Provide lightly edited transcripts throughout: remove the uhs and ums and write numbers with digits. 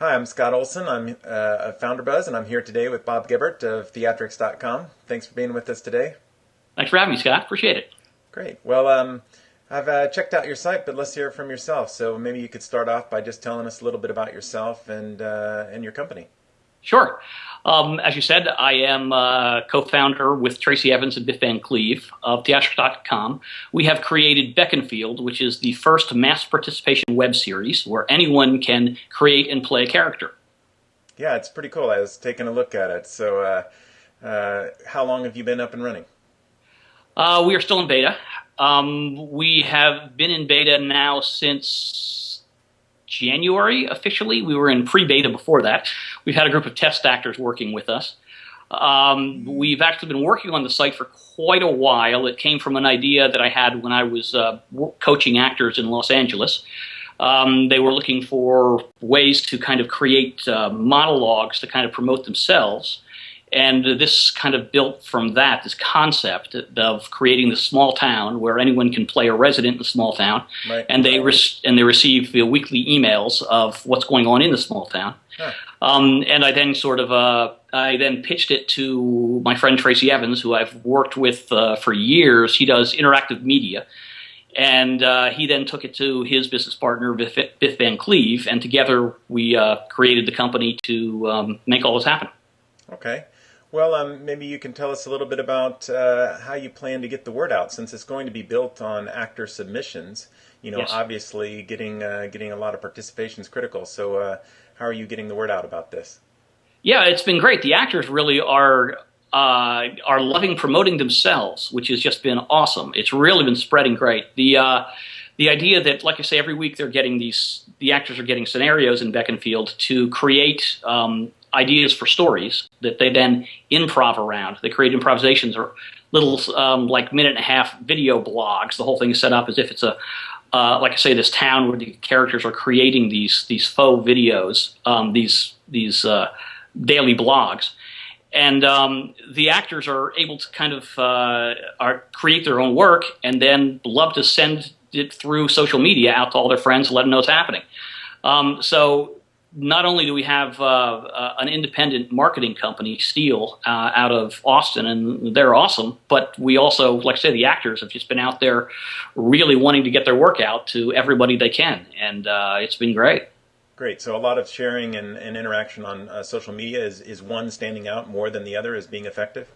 Hi, I'm Scott Olson. I'm of FounderBuzz, and I'm here today with Bob Gebert of theatrics.com. Thanks for being with us today. Thanks for having me, Scott. Appreciate it. Great. Well, I've checked out your site, but let's hear it from yourself. So maybe you could start off by just telling us a little bit about yourself and your company. Sure. As you said, I am co-founder with Tracy Evans and Biff Van Cleve of theatrics.com. We have created Beckonfield, which is the first mass participation web series where anyone can create and play a character. Yeah, it's pretty cool. I was taking a look at it. So how long have you been up and running? We are still in beta. We have been in beta now since January officially. We were in pre-beta before that. We've had a group of test actors working with us. We've actually been working on the site for quite a while. It came from an idea that I had when I was coaching actors in Los Angeles. They were looking for ways to kind of create monologues to kind of promote themselves. And this kind of built from that, this concept of creating this small town where anyone can play a resident in the small town, right. and they receive the weekly emails of what's going on in the small town. Huh. And I then I then pitched it to my friend Tracy Evans, who I've worked with for years. He does interactive media. And he then took it to his business partner, Biff Van Cleve, and together we created the company to make all this happen. Okay. Well, maybe you can tell us a little bit about how you plan to get the word out, since it's going to be built on actor submissions. You know, Yes. Obviously getting a lot of participation is critical. So how are you getting the word out about this? Yeah, it's been great. The actors really are loving promoting themselves, which has just been awesome. It's really been spreading great. The idea that, like I say, every week the actors are getting scenarios in Beckonfield to create ideas for stories that they then improv around. They create improvisations or little like minute-and-a-half video blogs. The whole thing is set up as if it's a like I say, this town where the characters are creating these faux videos, these daily blogs. And the actors are able to kind of create their own work and then love to send it through social media out to all their friends and let them know what's happening. So not only do we have an independent marketing company, Steel, out of Austin, and they're awesome, but we also, like I say, the actors have just been out there really wanting to get their work out to everybody they can, and it's been great. Great. So a lot of sharing and interaction on social media. Is one standing out more than the other as being effective?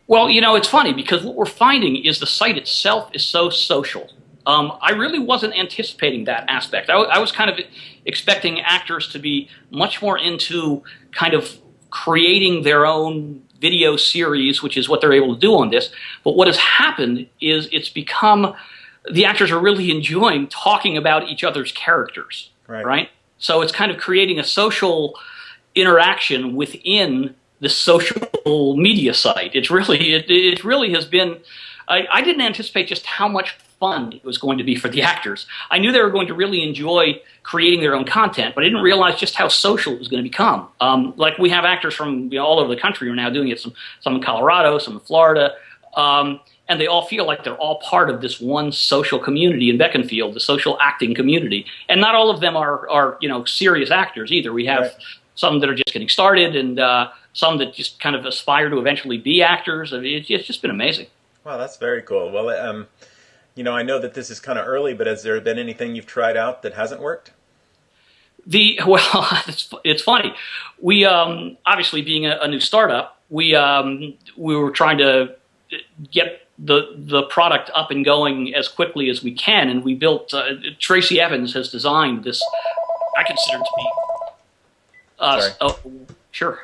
Well, you know, it's funny because what we're finding is the site itself is so social. I really wasn't anticipating that aspect. I was kind of expecting actors to be much more into kind of creating their own video series, which is what they're able to do on this. But what has happened is it's become the actors are really enjoying talking about each other's characters, right? So it's kind of creating a social interaction within the social media site. It really has been. I didn't anticipate just how much fun it was going to be for the actors. I knew they were going to really enjoy creating their own content, but I didn't realize just how social it was going to become. Like we have actors from all over the country who are now doing it, some in Colorado, some in Florida, and they all feel like they're all part of this one social community in Beckonfield, the social acting community. And not all of them are serious actors either. We have some that are just getting started and some that just kind of aspire to eventually be actors. I mean, it's just been amazing. Wow, that's very cool. Well, I know that this is kind of early, but has there been anything you've tried out that hasn't worked? It's funny. We obviously, being a new startup, we were trying to get the product up and going as quickly as we can, and we built. Tracy Evans has designed this. I consider to be. Oh, sure.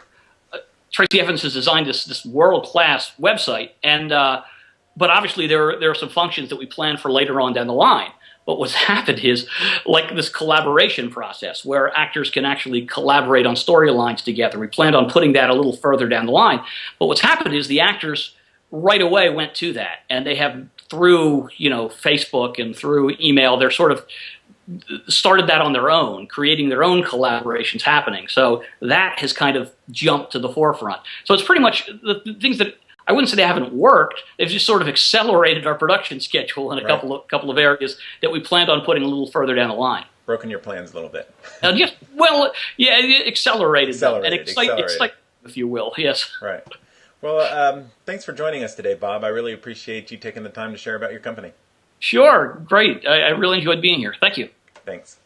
Tracy Evans has designed this world-class website, and but obviously there are some functions that we plan for later on down the line. But what's happened is like this collaboration process where actors can actually collaborate on storylines together. We planned on putting that a little further down the line. But what's happened is the actors right away went to that, and they have through Facebook and through email, they're sort of started that on their own, creating their own collaborations happening. So that has kind of jumped to the forefront. So it's pretty much the things that I wouldn't say they haven't worked. They've just sort of accelerated our production schedule in a couple of areas that we planned on putting a little further down the line. broken your plans a little bit. Yes, well, yeah, it accelerated them and Accelerated. excited, if you will. Yes. Right. Well, thanks for joining us today, Bob. I really appreciate you taking the time to share about your company. Sure, great. I really enjoyed being here. Thank you. Thanks.